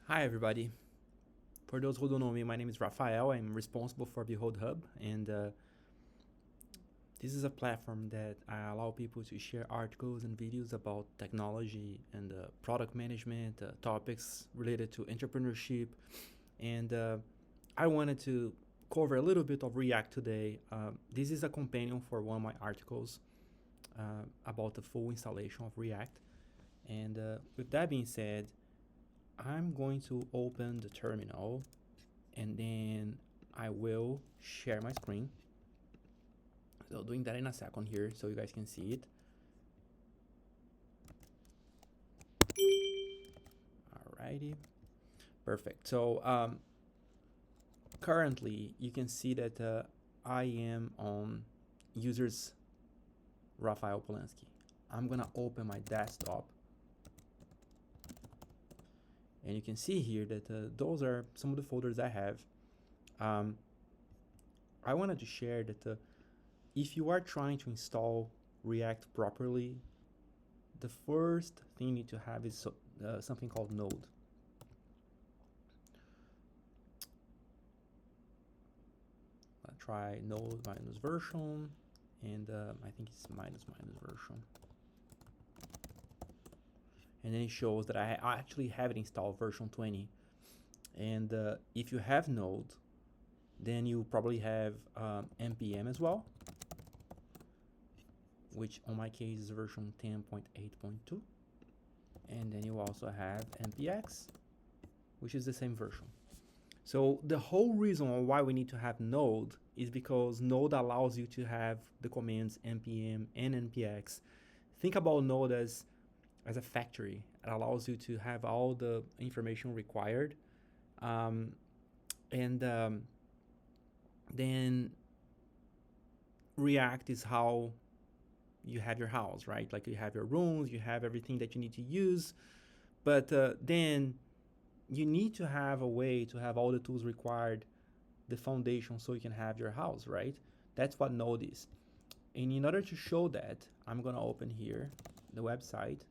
Hi everybody. For those who don't know me, my name is Rafael. I'm responsible for Behold Hub, and this is a platform that I allow people to share articles and videos about technology and product management, topics related to entrepreneurship. And I wanted to cover a little bit of React today. This is a companion for one of my articles about the full installation of React. And with that being said, I'm going to open the terminal and then I will share my screen. So doing that in a second here so you guys can see it. Alrighty, perfect. So currently you can see that I am on users Rafael Polanski. I'm gonna open my desktop and you can see here that those are some of the folders I have. I wanted to share that if you are trying to install React properly, the first thing you need to have is something called Node. I'll try Node minus version, and I think it's minus version. And then it shows that I actually have it installed version 20. And if you have Node, then you probably have npm as well, which on my case is version 10.8.2. And then you also have npx, which is the same version. So the whole reason why we need to have Node is because Node allows you to have the commands npm and npx. Think about Node as a factory. It allows you to have all the information required. Then React is how you have your house, right? Like you have your rooms, you have everything that you need to use. But then you need to have a way to have all the tools required, the foundation, so you can have your house, right? That's what Node is. And in order to show that, I'm gonna open here the website,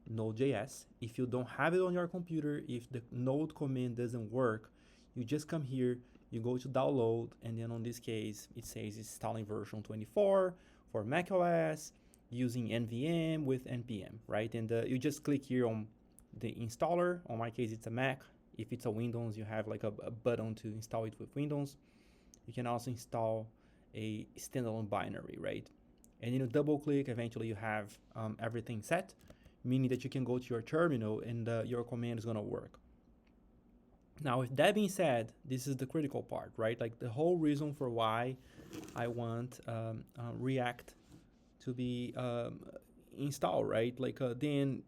Node.js. If you don't have it on your computer, if the Node command doesn't work, you just come here, you go to download, and then on this case, it says installing version 24 for macOS using NVM with NPM, right? And you just click here on the installer. On my case, it's a Mac. If it's a Windows, you have like a button to install it with Windows. You can also install a standalone binary, right? And you double click, eventually you have everything set, meaning that you can go to your terminal and your command is gonna work. Now, with that being said, this is the critical part, right? Like the whole reason for why I want React to be installed, right? Like then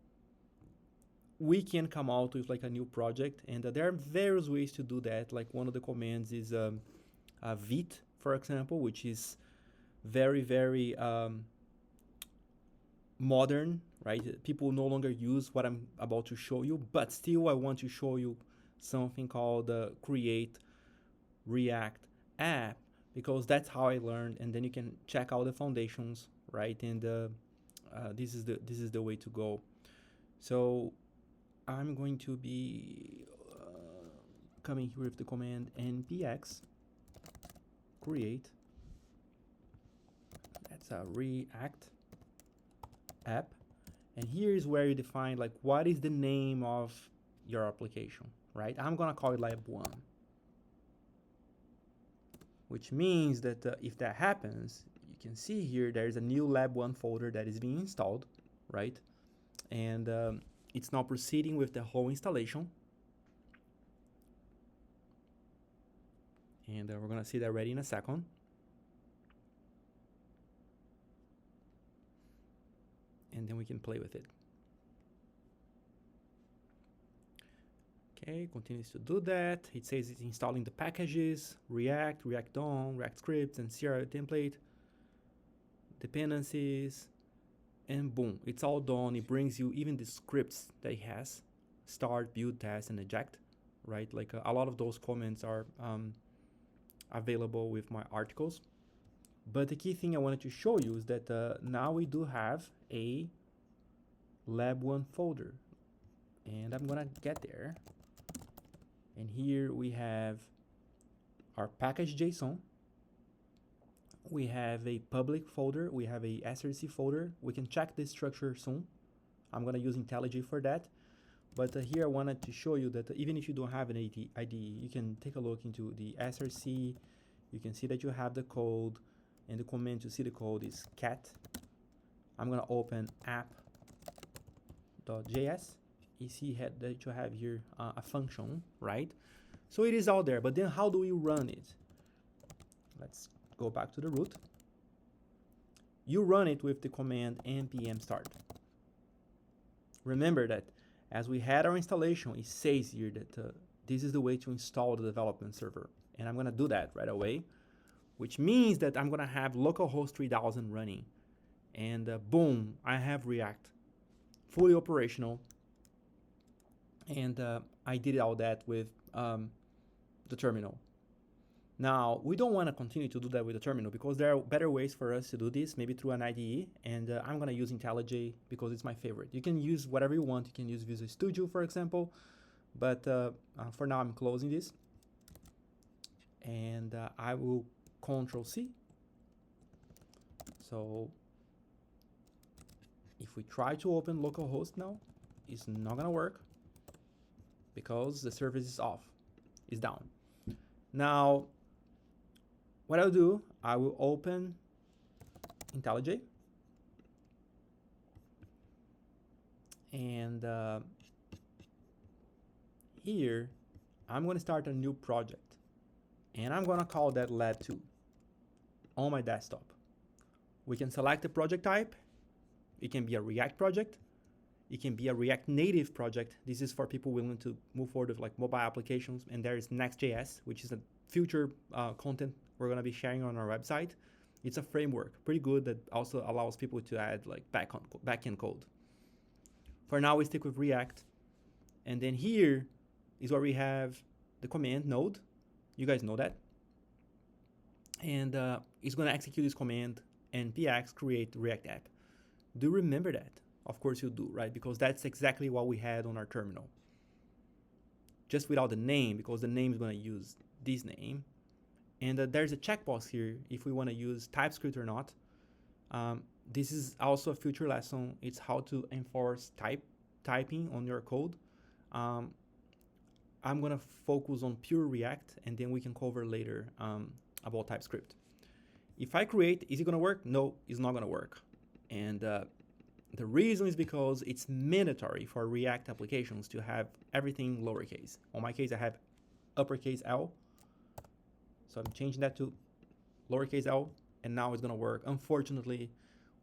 we can come out with like a new project, and there are various ways to do that. Like one of the commands is vit, for example, which is very modern, right? People no longer use what I'm about to show you, but still I want to show you something called create React app, because that's how I learned, and then you can check out the foundations, right? And this is the way to go. So I'm going to be coming here with the command npx create. That's a React app, and here is where you define like what is the name of your application, right? I'm gonna call it lab 1, which means that if that happens, you can see here there's a new lab 1 folder that is being installed, right? And it's now proceeding with the whole installation. And we're gonna see that ready in a second. And then we can play with it. Okay, continues to do that. It says it's installing the packages, React, React DOM, React scripts, and CRI template, dependencies, and boom, it's all done. It brings you even the scripts that it has, start, build, test, and eject, right? Like a lot of those comments are available with my articles. But the key thing I wanted to show you is that now we do have a lab 1 folder. And I'm gonna get there. And here we have our package.json. We have a public folder. We have a src folder. We can check this structure soon. I'm gonna use IntelliJ for that. But here I wanted to show you that even if you don't have an IDE, you can take a look into the src. You can see that you have the code, and the command to see the code is cat. I'm gonna open app.js. You see that you have here a function, right? So it is out there, but then how do we run it? Let's go back to the root. You run it with the command npm start. Remember that as we had our installation, it says here that this is the way to install the development server. And I'm gonna do that right away, which means that I'm gonna have localhost 3000 running. And boom, I have React fully operational. And I did all that with the terminal. Now, we don't want to continue to do that with the terminal because there are better ways for us to do this, maybe through an IDE, and I'm going to use IntelliJ because it's my favorite. You can use whatever you want. You can use Visual Studio, for example, but for now, I'm closing this, and I will Control-C. So if we try to open localhost now, it's not going to work because the service is off, is down. Now, what I'll do, I will open IntelliJ, and here I'm going to start a new project, and I'm going to call that lab2 on my desktop. We can select the project type. It can be a React project. It can be a React Native project. This is for people willing to move forward with like mobile applications. And there is Next.js, which is a future content we're going to be sharing on our website. It's a framework, pretty good, that also allows people to add like backend code. For now, we stick with React. And then here is where we have the command node. You guys know that. And it's going to execute this command, npx create React app. Do you remember that? Of course you do, right? Because that's exactly what we had on our terminal. Just without the name, because the name is going to use this name. And there's a checkbox here if we want to use TypeScript or not. This is also a future lesson. It's how to enforce typing on your code. I'm going to focus on pure React, and then we can cover later about TypeScript. If I create, is it going to work? No, it's not going to work. And the reason is because it's mandatory for React applications to have everything lowercase. On my case, I have uppercase L. So I'm changing that to lowercase L, and now it's going to work. Unfortunately,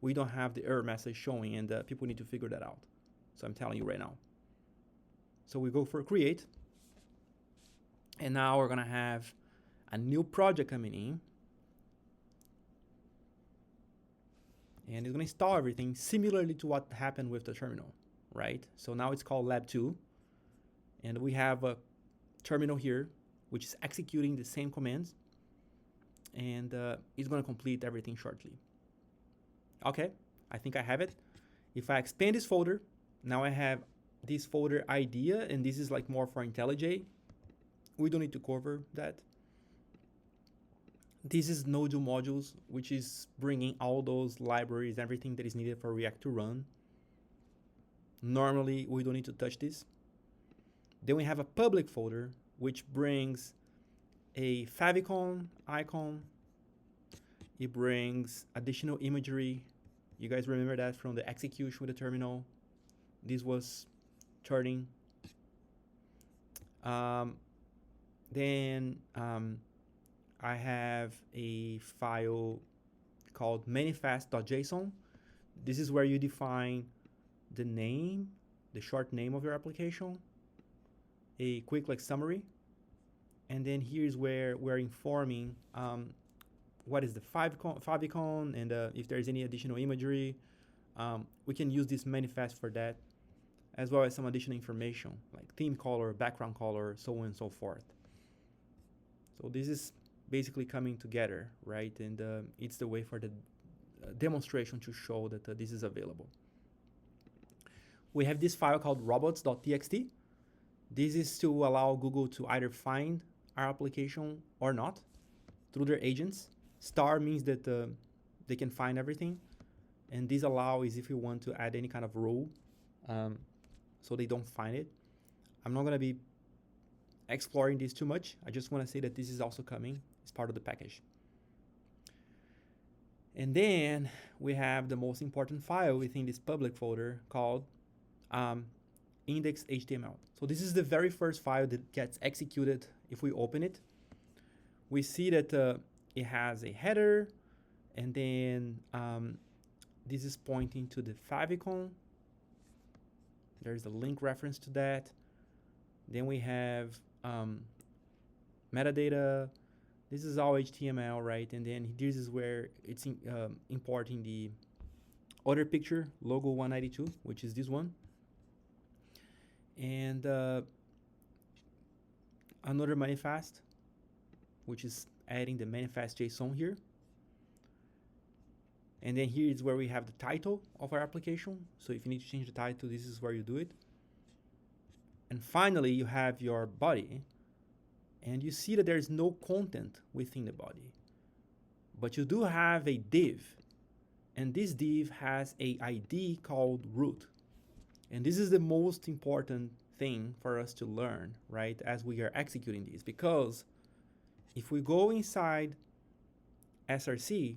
we don't have the error message showing, and people need to figure that out. So I'm telling you right now. So we go for create. And now we're going to have a new project coming in. And it's going to install everything similarly to what happened with the terminal, right? So now it's called lab2. And we have a terminal here, which is executing the same commands. And it's going to complete everything shortly. Okay, I think I have it. If I expand this folder, now I have this folder idea, and this is like more for IntelliJ. We don't need to cover that. This is Node modules, which is bringing all those libraries, everything that is needed for React to run. Normally, we don't need to touch this. Then we have a public folder, which brings a favicon icon. It brings additional imagery. You guys remember that from the execution with the terminal. This was turning. I have a file called manifest.json. This is where you define the name, the short name of your application, a quick like summary, and then here's where we're informing what is the favicon and if there's any additional imagery. We can use this manifest for that, as well as some additional information like theme color, background color, so on and so forth. So this is basically coming together, right? And it's the way for the demonstration to show that this is available. we have this file called robots.txt. This is to allow Google to either find our application or not through their agents. Star means that they can find everything. And this allow is if you want to add any kind of rule so they don't find it. I'm not going to be exploring this too much. I just want to say that this is also coming. It's part of the package. And then we have the most important file within this public folder called index.html. So this is the very first file that gets executed if we open it. We see that it has a header, and then this is pointing to the favicon. There's a link reference to that. Then we have metadata. This is all HTML, right? And then this is where it's importing the other picture, logo 192, which is this one. And another manifest, which is adding the manifest JSON here. And then here is where we have the title of our application. So if you need to change the title, this is where you do it. And finally, you have your body. And you see that there is no content within the body. But you do have a div. And this div has a ID called root. And this is the most important thing for us to learn, right, as we are executing this. Because if we go inside SRC,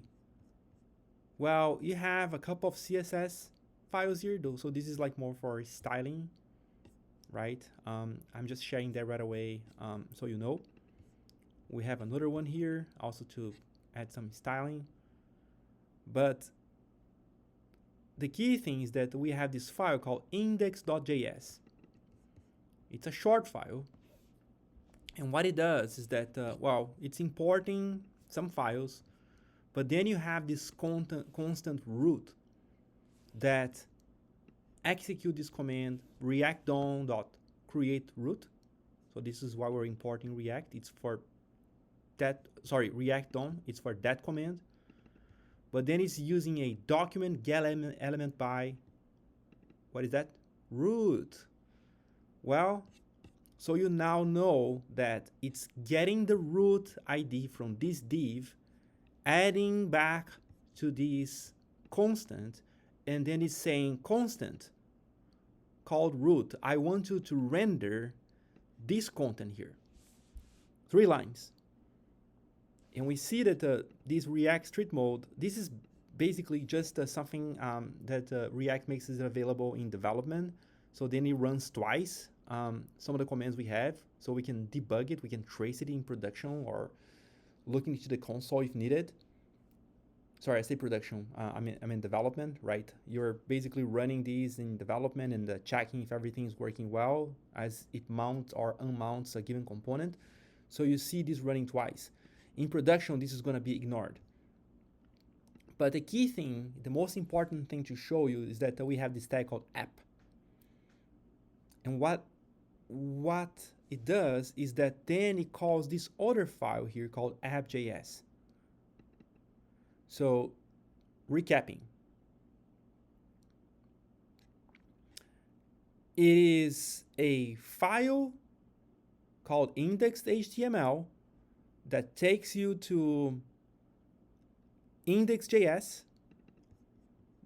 well, you have a couple of CSS files here, though. So this is like more for styling, right? I'm just sharing that right away so you know. We have another one here also to add some styling. But the key thing is that we have this file called index.js. It's a short file. And what it does is that, well, it's importing some files, but then you have this constant root that execute this command react.dom.create root. So this is why we're importing React. It's for that, sorry, React DOM, it's for that command. But then it's using a document get element by, what is that? Root. Well, so you now know that it's getting the root ID from this div, adding back to this constant, and then it's saying constant called root. I want you to render this content here. 3 lines. And we see that this React Street Mode, this is basically just something that React makes it available in development. So then it runs twice some of the commands we have, so we can debug it, we can trace it in production or look into the console if needed. Sorry, I say production, I mean development, right? You're basically running these in development and checking if everything is working well as it mounts or unmounts a given component. So you see this running twice. In production, this is going to be ignored. But the key thing, the most important thing to show you is that we have this tag called app. And what it does is that then it calls this other file here called app.js. So, recapping. It is a file called index.html that takes you to index.js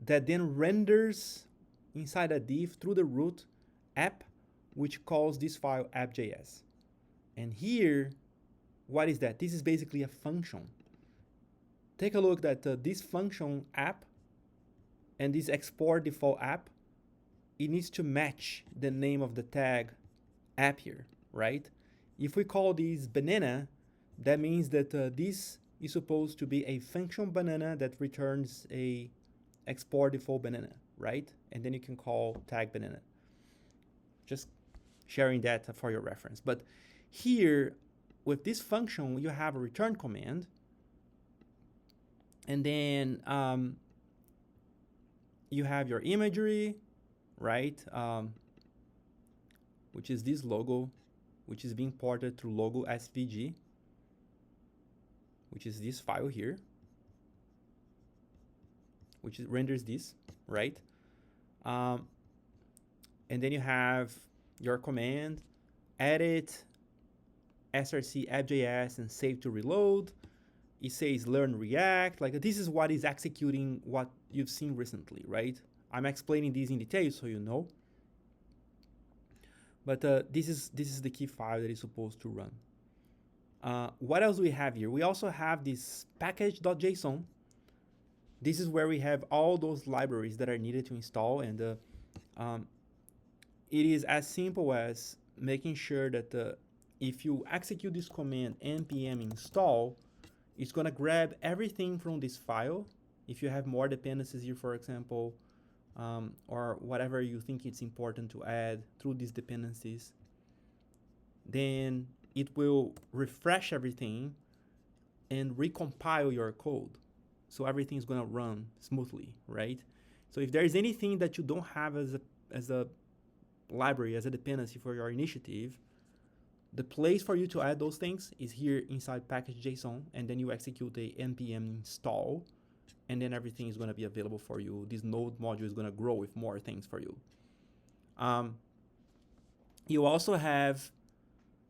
that then renders inside a div through the root app, which calls this file app.js. And here, what is that? This is basically a function. Take a look at this function app and this export default app. It needs to match the name of the tag app here, right? If we call this banana, that means that this is supposed to be a function banana that returns a export default banana, right? And then you can call tag banana. Just sharing that for your reference. But here, with this function, you have a return command. And then you have your imagery, right? Which is this logo, which is being ported through logo SVG, which is this file here, which renders this, right? and then you have your command, edit, src app.js, and save to reload. It says learn React. Like this is what is executing what you've seen recently, right? I'm explaining this in detail so you know. But this is the key file that is supposed to run. What else do we have here? We also have this package.json. This is where we have all those libraries that are needed to install, and it is as simple as making sure that if you execute this command npm install, it's going to grab everything from this file. If you have more dependencies here, for example, or whatever you think it's important to add through these dependencies, then it will refresh everything and recompile your code. So everything is going to run smoothly, right? So if there's anything that you don't have as a library, as a dependency for your initiative, the place for you to add those things is here inside package.json, and then you execute a npm install, and then everything is going to be available for you. This node module is going to grow with more things for you. You also have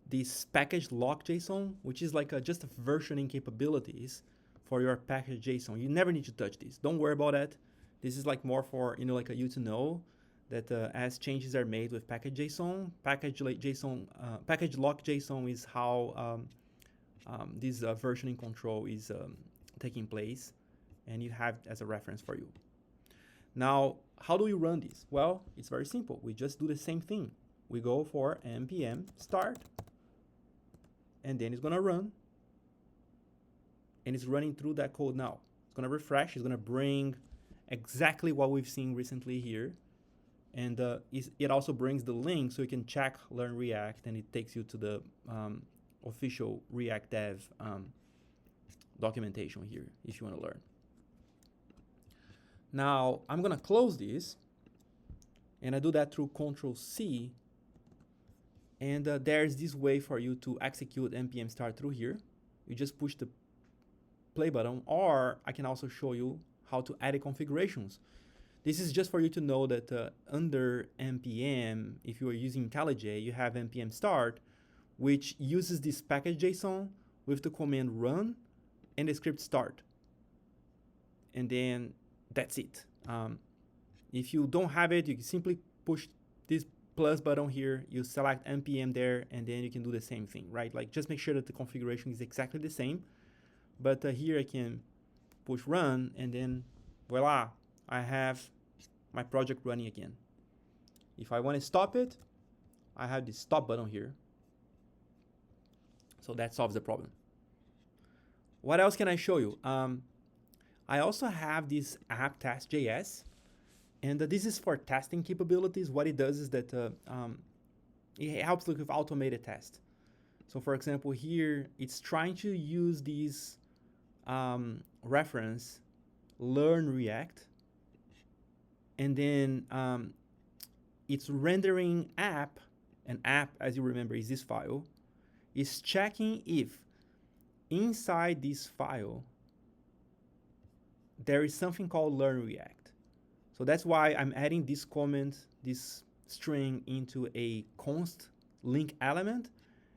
this package lock.json, which is like just versioning capabilities for your package.json. You never need to touch this. Don't worry about that. This is like more for like you to know that as changes are made with package.json, package lock.json is how this versioning control is taking place, and you have as a reference for you. Now, how do we run this? Well, it's very simple. We just do the same thing. We go for npm start, and then it's going to run, and it's running through that code now. It's going to refresh. It's going to bring exactly what we've seen recently here, and it also brings the link so you can check learn React, and it takes you to the official React dev documentation here if you want to learn. Now, I'm going to close this, and I do that through Control-C, and there's this way for you to execute npm start through here. You just push the play button, or I can also show you how to edit configurations. This is just for you to know that under npm, if you are using IntelliJ, you have npm start, which uses this package.json with the command run and the script start. And then that's it. If you don't have it, you can simply push this plus button here, you select npm there, and then you can do the same thing, right? Like just make sure that the configuration is exactly the same. But here I can push run, and then voila, I have my project running again. If I want to stop it, I have the stop button here. So that solves the problem. What else can I show you? I also have this app test.js, and this is for testing capabilities. What it does is that it helps with automated test. So for example, here it's trying to use these reference learn React, and then it's rendering app, and app, as you remember, is this file. Is checking if inside this file there is something called learn React. So that's why I'm adding this comment, this string, into a const link element,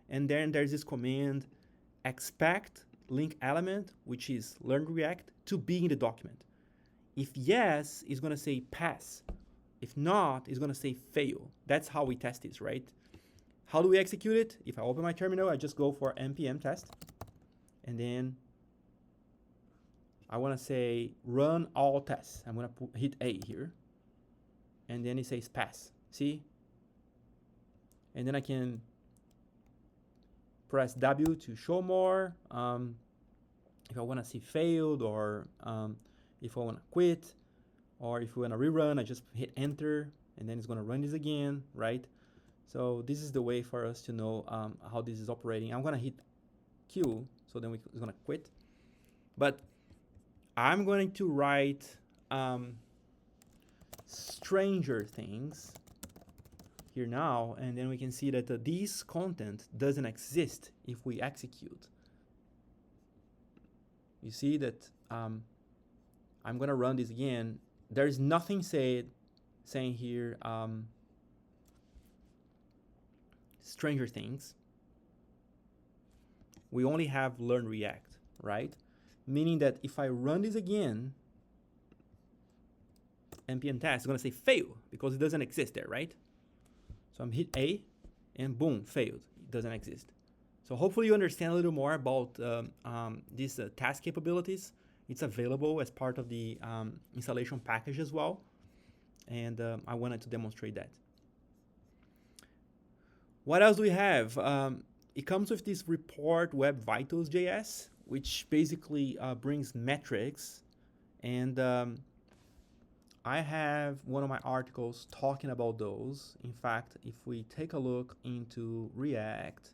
and then there's this command expect link element, which is learn React, to be in the document. If yes, it's going to say pass. If not, it's going to say fail. That's how we test this, right? How do we execute it? If I open my terminal, I just go for npm test, and then I want to say run all tests. I'm going to hit A here, and then it says pass. See? And then I can press W to show more. If I want to see failed, or if I want to quit, or if we want to rerun, I just hit enter, and then it's going to run this again, right? So this is the way for us to know how this is operating. I'm going to hit Q, so then it's going to quit. But I'm going to write stranger things here now, and then we can see that this content doesn't exist if we execute. You see that I'm going to run this again. There is nothing saying here Stranger Things. We only have learn React, right? Meaning that if I run this again, npm test is gonna say fail because it doesn't exist there, right? So I'm hit A and boom, failed, it doesn't exist. So hopefully you understand a little more about these task capabilities. It's available as part of the installation package as well. And I wanted to demonstrate that. What else do we have? It comes with this report reportvitals.js, which basically brings metrics. And I have one of my articles talking about those. In fact, if we take a look into React,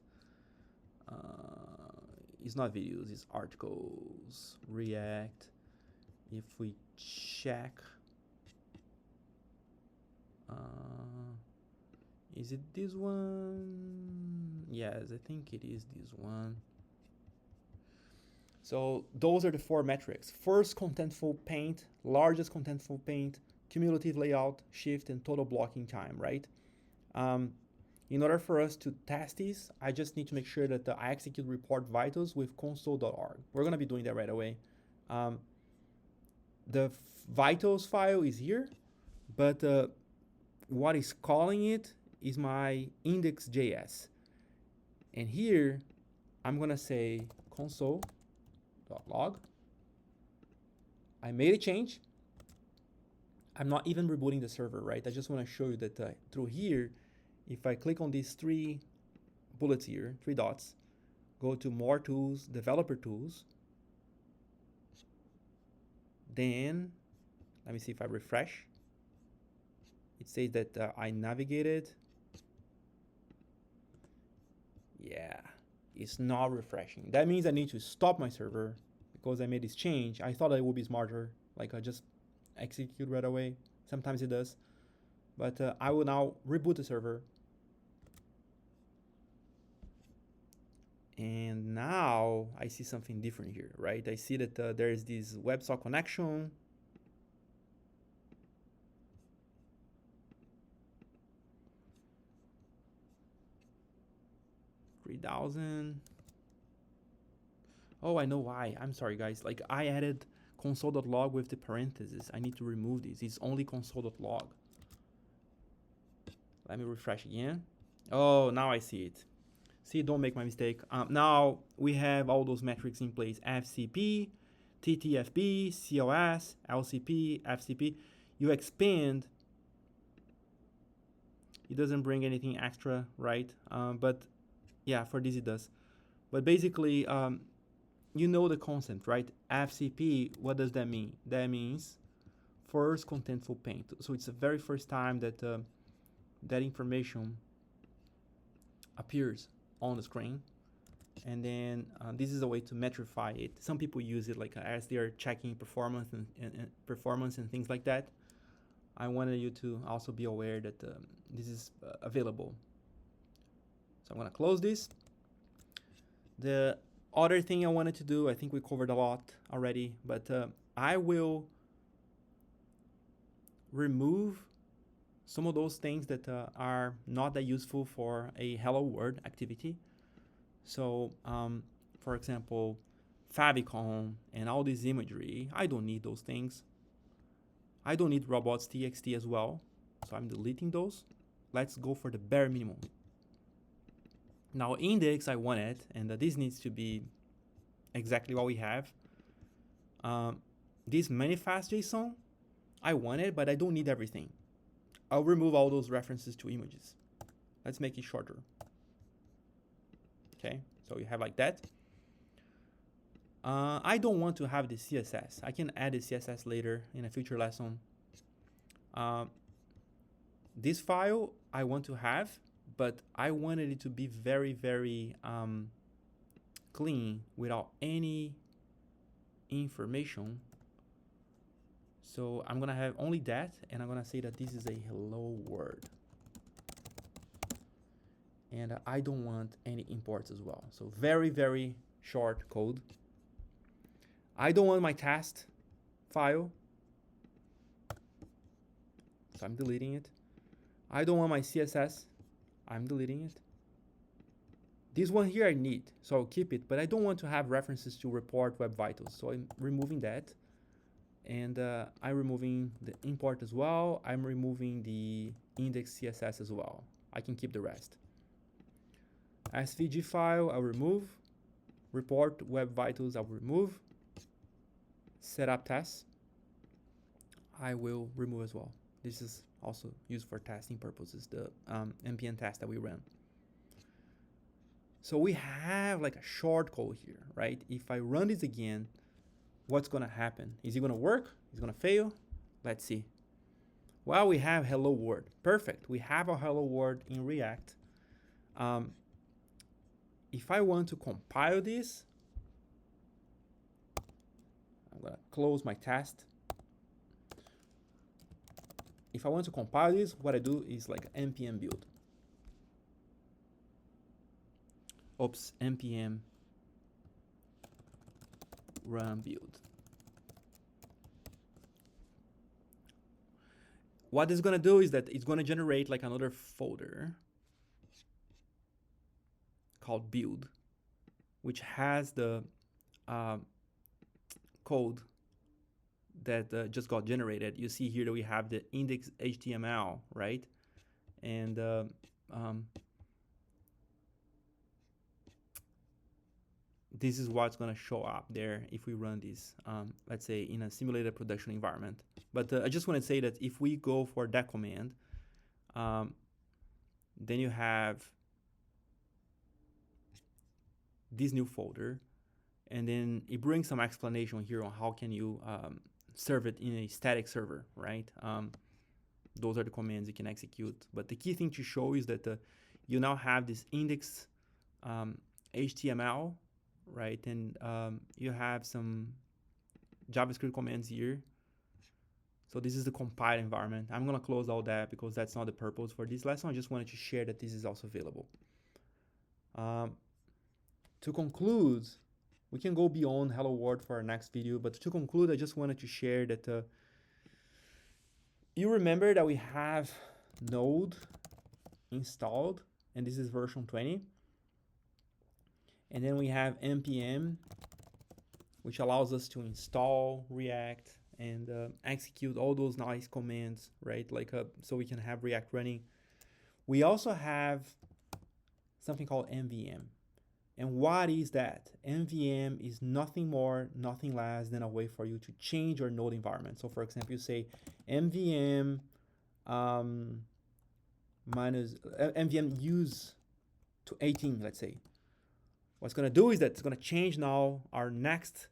it's not videos, it's articles, React. If we check, is it this one? Yes, I think it is this one. So those are the 4 metrics. First contentful paint, largest contentful paint, cumulative layout, shift, and total blocking time, right? In order for us to test these, I just need to make sure that I execute report vitals with console.org. We're gonna be doing that right away. The vitals file is here, but what is calling it is my index.js. And here, I'm gonna say console.log. I made a change. I'm not even rebooting the server, right? I just wanna show you that through here, if I click on these 3 bullets here, 3 dots, go to more tools, developer tools, then let me see if I refresh. It says that I navigated. Yeah, it's not refreshing. That means I need to stop my server because I made this change. I thought it would be smarter, like I just execute right away. Sometimes it does. But I will now reboot the server. And now I see something different here, right? I see that there is this WebSocket connection. $3,000. Oh, I know why. I'm sorry, guys. Like I added console.log with the parentheses. I need to remove this. It's only console.log. Let me refresh again. Oh, now I see it. See, don't make my mistake. Now we have all those metrics in place. FCP, TTFB, CLS, LCP, FCP. You expand. It doesn't bring anything extra, right? But yeah, for this it does. But basically, you know the concept, right? FCP, what does that mean? That means first contentful paint. So it's the very first time that that information appears on the screen. And then this is a way to metrify it. Some people use it like as they're checking performance and performance and things like that. I wanted you to also be aware that this is available. So I'm gonna close this. The other thing I wanted to do, I think we covered a lot already, but I will remove some of those things that are not that useful for a hello world activity. So, for example, favicon and all this imagery, I don't need those things. I don't need robots.txt as well, so I'm deleting those. Let's go for the bare minimum. Now index, I want it, and this needs to be exactly what we have. This manifest JSON, I want it, but I don't need everything. I'll remove all those references to images. Let's make it shorter. Okay, so you have like that. I don't want to have the CSS. I can add the CSS later in a future lesson. This file I want to have, but I wanted it to be very, very clean without any information. So I'm gonna have only that, and I'm gonna say that this is a hello world. And I don't want any imports as well. So very, very short code. I don't want my test file, so I'm deleting it. I don't want my CSS, I'm deleting it. This one here I need, so I'll keep it, but I don't want to have references to report web vitals. So I'm removing that. And I'm removing the import as well. I'm removing the index CSS as well. I can keep the rest. SVG file, I'll remove. Report web vitals, I'll remove. Setup tests, I will remove as well. This is also used for testing purposes, the npm test that we ran. So we have like a short code here, right? If I run this again, what's gonna happen? Is it gonna work? Is it gonna fail? Let's see. Well, we have hello world. Perfect. We have a hello world in React. If I want to compile this, I'm gonna close my test. If I want to compile this, what I do is like npm build. Oops, npm run build. What it's gonna do is that it's gonna generate like another folder called build, which has the code that just got generated. You see here that we have the index HTML, right? And this is what's gonna show up there if we run this, let's say in a simulated production environment. But I just wanna say that if we go for that command, then you have this new folder, and then it brings some explanation here on how can you serve it in a static server, right? Those are the commands you can execute. But the key thing to show is that you now have this index HTML, right? And you have some JavaScript commands here. So this is the compile environment. I'm gonna close all that because that's not the purpose for this lesson. I just wanted to share that this is also available. To conclude, we can go beyond Hello World for our next video, but to conclude, I just wanted to share that you remember that we have Node installed, and this is version 20. And then we have npm, which allows us to install React and execute all those nice commands, right? Like so we can have React running. We also have something called MVM. And what is that? MVM is nothing more, nothing less than a way for you to change your node environment. So for example, you say MVM MVM use to 18, let's say. What's gonna do is that it's gonna change now our node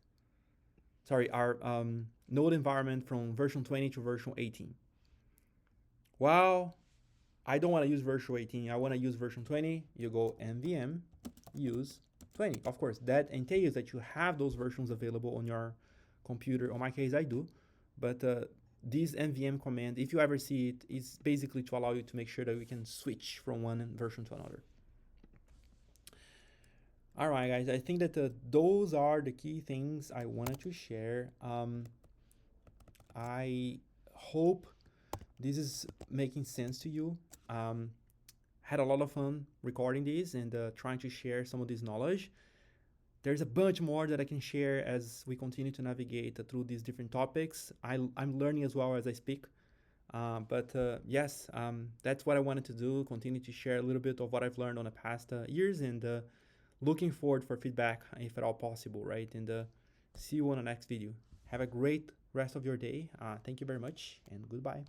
environment from version 20 to version 18. Well, I don't wanna use version 18, I wanna use version 20. You go MVM use 20. Of course, that entails that you have those versions available on your computer. On my case, I do. But this NVM command, if you ever see it, is basically to allow you to make sure that we can switch from one version to another. All right, guys, I think that those are the key things I wanted to share. I hope this is making sense to you. Had a lot of fun recording this and trying to share some of this knowledge. There's a bunch more that I can share as we continue to navigate through these different topics. I'm learning as well as I speak. Yes, that's what I wanted to do, continue to share a little bit of what I've learned on the past years, and looking forward for feedback if at all possible, right? And see you on the next video. Have a great rest of your day. Thank you very much, and goodbye.